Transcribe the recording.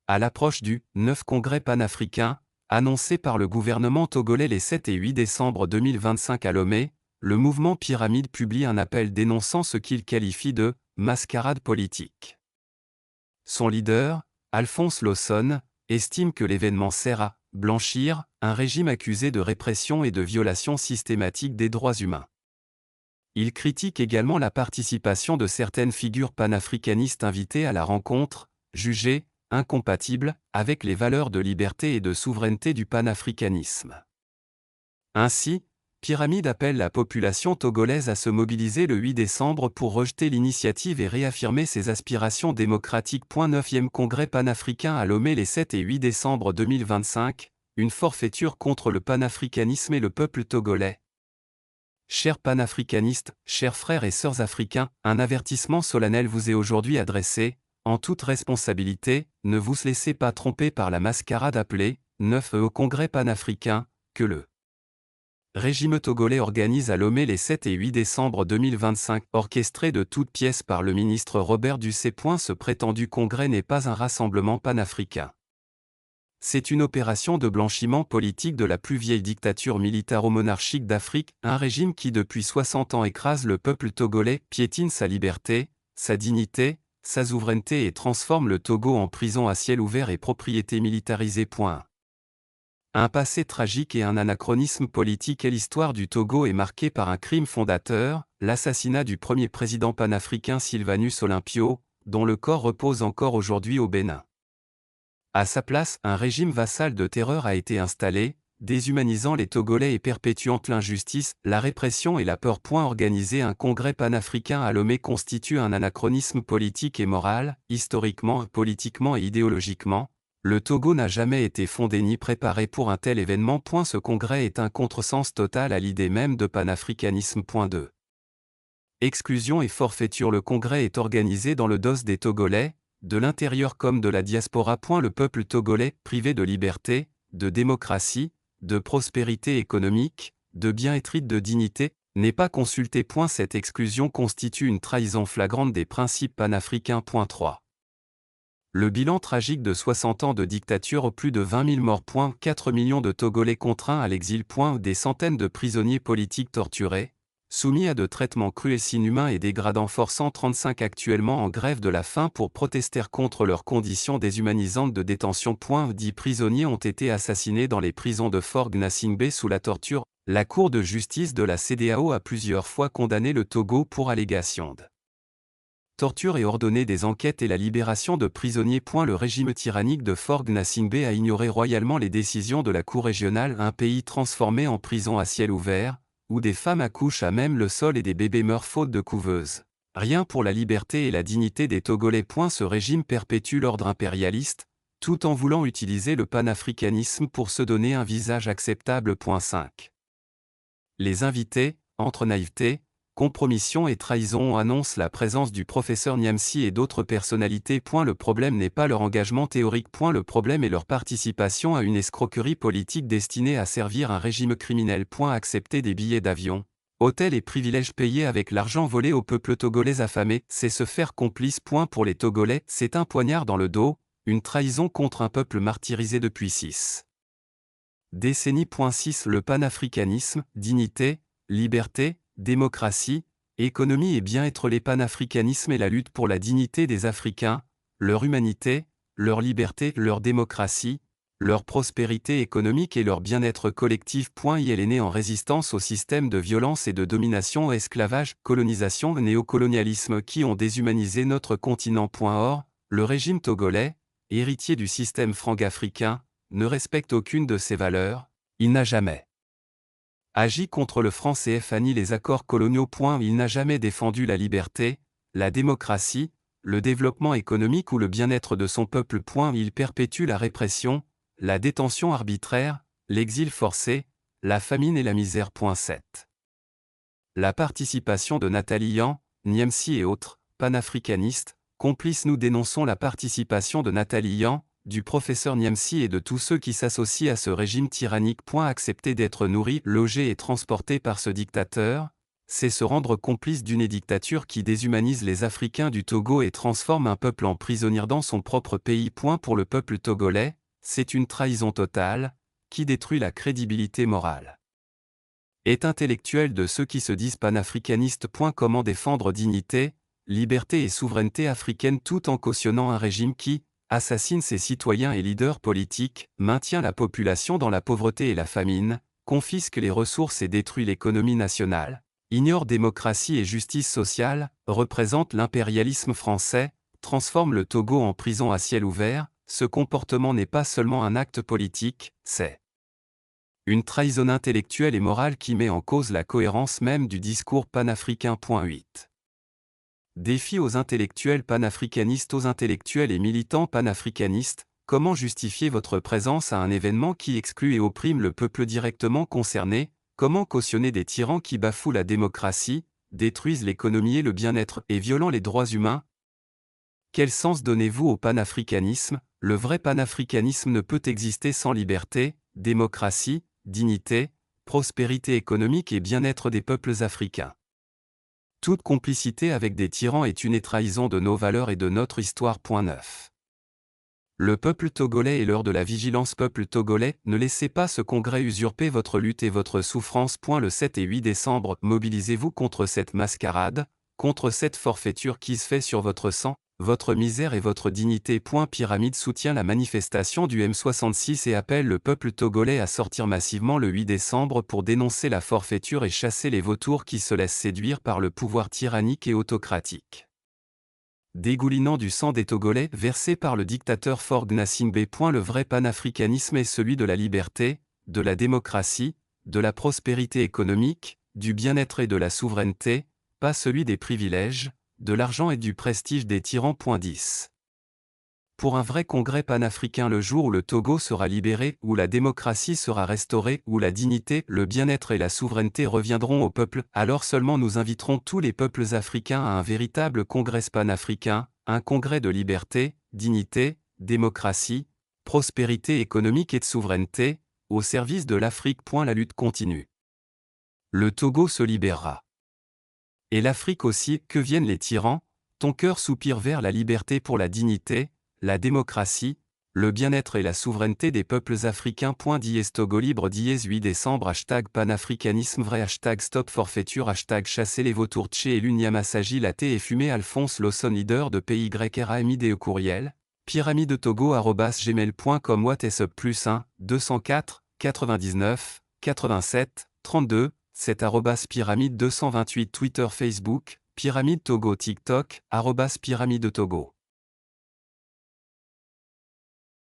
À l'approche du 9 Congrès panafricain, annoncé par le gouvernement togolais les 7 et 8 décembre 2025 à Lomé, le mouvement Pyramide publie un appel dénonçant ce qu'il qualifie de « mascarade politique ». Son leader, Alphonse Lawson, estime que l'événement sert à « blanchir » un régime accusé de répression et de violation systématique des droits humains. Il critique également la participation de certaines figures panafricanistes invitées à la rencontre, jugées incompatible avec les valeurs de liberté et de souveraineté du panafricanisme. Ainsi, Pyramide appelle la population togolaise à se mobiliser le 8 décembre pour rejeter l'initiative et réaffirmer ses aspirations démocratiques. 9e Congrès panafricain à Lomé les 7 et 8 décembre 2025, une forfaiture contre le panafricanisme et le peuple togolais. Chers panafricanistes, chers frères et sœurs africains, un avertissement solennel vous est aujourd'hui adressé. En toute responsabilité, ne vous laissez pas tromper par la mascarade appelée 9 au Congrès panafricain, que le régime togolais organise à Lomé les 7 et 8 décembre 2025, orchestré de toutes pièces par le ministre Robert Dussé. Ce prétendu congrès n'est pas un rassemblement panafricain. C'est une opération de blanchiment politique de la plus vieille dictature militaro-monarchique d'Afrique, un régime qui depuis 60 ans écrase le peuple togolais, piétine sa liberté, sa dignité, sa souveraineté et transforme le Togo en prison à ciel ouvert et propriété militarisée. Un passé tragique et un anachronisme politique et l'histoire du Togo est marquée par un crime fondateur, l'assassinat du premier président panafricain Sylvanus Olympio, dont le corps repose encore aujourd'hui au Bénin. À sa place, un régime vassal de terreur a été installé, déshumanisant les Togolais et perpétuant l'injustice, la répression et la peur. Organiser un congrès panafricain à Lomé constitue un anachronisme politique et moral, historiquement, politiquement et idéologiquement. Le Togo n'a jamais été fondé ni préparé pour un tel événement. Ce congrès est un contresens total à l'idée même de panafricanisme. 2. Exclusion et forfaiture. Le congrès est organisé dans le dos des Togolais, de l'intérieur comme de la diaspora. Le peuple togolais, privé de liberté, de démocratie, de prospérité économique, de bien-être et de dignité, n'est pas consulté. Cette exclusion constitue une trahison flagrante des principes panafricains. 3. Le bilan tragique de 60 ans de dictature, plus de 20 000 morts. 4 millions de Togolais contraints à l'exil. Des centaines de prisonniers politiques torturés, soumis à de traitements cruels, inhumains et dégradants. 135 actuellement en grève de la faim pour protester contre leurs conditions déshumanisantes de détention. 10 prisonniers ont été assassinés dans les prisons de Fort Gnassingbé sous la torture. La Cour de justice de la CEDEAO a plusieurs fois condamné le Togo pour allégation de torture et ordonné des enquêtes et la libération de prisonniers. Le régime tyrannique de Fort Gnassingbé a ignoré royalement les décisions de la Cour régionale. Un pays transformé en prison à ciel ouvert, où des femmes accouchent à même le sol et des bébés meurent faute de couveuse. Rien pour la liberté et la dignité des Togolais. Ce régime perpétue l'ordre impérialiste, tout en voulant utiliser le panafricanisme pour se donner un visage acceptable. 5. Les invités, entre naïveté, compromission et trahison, annoncent la présence du professeur Niamsi et d'autres personnalités. Le problème n'est pas leur engagement théorique. Le problème est leur participation à une escroquerie politique destinée à servir un régime criminel. Accepter des billets d'avion, hôtels et privilèges payés avec l'argent volé au peuple togolais affamé, c'est se faire complice. Pour les Togolais, c'est un poignard dans le dos, une trahison contre un peuple martyrisé depuis 6 décennies. 6. Le panafricanisme, dignité, liberté, démocratie, économie et bien-être. Les panafricanismes et la lutte pour la dignité des Africains, leur humanité, leur liberté, leur démocratie, leur prospérité économique et leur bien-être collectif. Elle est née en résistance au système de violence et de domination, esclavage, colonisation, néocolonialisme qui ont déshumanisé notre continent. Or, le régime togolais, héritier du système franc-africain, ne respecte aucune de ces valeurs. Il n'a jamais agi contre le franc CFA ni les accords coloniaux. Il n'a jamais défendu la liberté, la démocratie, le développement économique ou le bien-être de son peuple. Il perpétue la répression, la détention arbitraire, l'exil forcé, la famine et la misère. 7. La participation de Nathalie Yan, Niamsi et autres, panafricanistes, complices. Nous dénonçons la participation de Nathalie Yan, du professeur Niamsi et de tous ceux qui s'associent à ce régime tyrannique. Accepter d'être nourris, logés et transportés par ce dictateur, c'est se rendre complice d'une dictature qui déshumanise les Africains du Togo et transforme un peuple en prisonnier dans son propre pays. Pour le peuple togolais, c'est une trahison totale, qui détruit la crédibilité morale. Est intellectuel de ceux qui se disent panafricanistes. Comment défendre dignité, liberté et souveraineté africaine tout en cautionnant un régime qui assassine ses citoyens et leaders politiques, maintient la population dans la pauvreté et la famine, confisque les ressources et détruit l'économie nationale, ignore démocratie et justice sociale, représente l'impérialisme français, transforme le Togo en prison à ciel ouvert. Ce comportement n'est pas seulement un acte politique, c'est une trahison intellectuelle et morale qui met en cause la cohérence même du discours panafricain. 8. Défi aux intellectuels panafricanistes. Aux intellectuels et militants panafricanistes, comment justifier votre présence à un événement qui exclut et opprime le peuple directement concerné? Comment cautionner des tyrans qui bafouent la démocratie, détruisent l'économie et le bien-être et violant les droits humains? Quel sens donnez-vous au panafricanisme? Le vrai panafricanisme ne peut exister sans liberté, démocratie, dignité, prospérité économique et bien-être des peuples africains. Toute complicité avec des tyrans est une trahison de nos valeurs et de notre histoire. 9. Le peuple togolais est l'heure de la vigilance. Peuple togolais, ne laissez pas ce congrès usurper votre lutte et votre souffrance. Le 7 et 8 décembre, mobilisez-vous contre cette mascarade, contre cette forfaiture qui se fait sur votre sang, votre misère et votre dignité. Pyramide soutient la manifestation du M66 et appelle le peuple togolais à sortir massivement le 8 décembre pour dénoncer la forfaiture et chasser les vautours qui se laissent séduire par le pouvoir tyrannique et autocratique. Dégoulinant du sang des Togolais versé par le dictateur Faure Gnassingbé. Le vrai panafricanisme est celui de la liberté, de la démocratie, de la prospérité économique, du bien-être et de la souveraineté, pas celui des privilèges, de l'argent et du prestige des tyrans. 10. Pour un vrai congrès panafricain, le jour où le Togo sera libéré, où la démocratie sera restaurée, où la dignité, le bien-être et la souveraineté reviendront au peuple, alors seulement nous inviterons tous les peuples africains à un véritable congrès panafricain, un congrès de liberté, dignité, démocratie, prospérité économique et de souveraineté, au service de l'Afrique. La lutte continue. Le Togo se libérera. Et l'Afrique aussi. Que viennent les tyrans? Ton cœur soupire vers la liberté, pour la dignité, la démocratie, le bien-être et la souveraineté des peuples africains. Togo libre. 8 décembre. Panafricanisme vrai. Stop forfaiture. Chasser les vautours. Tché et l'Unyamassagi Latte et fumé. Alphonse Lawson leader de PYRAMID au courriel. Pyramide Togo @gmail.com. What is up +1 204 99 87 32 7 @pyramide 228 Twitter Facebook Pyramide Togo TikTok @pyramide Togo.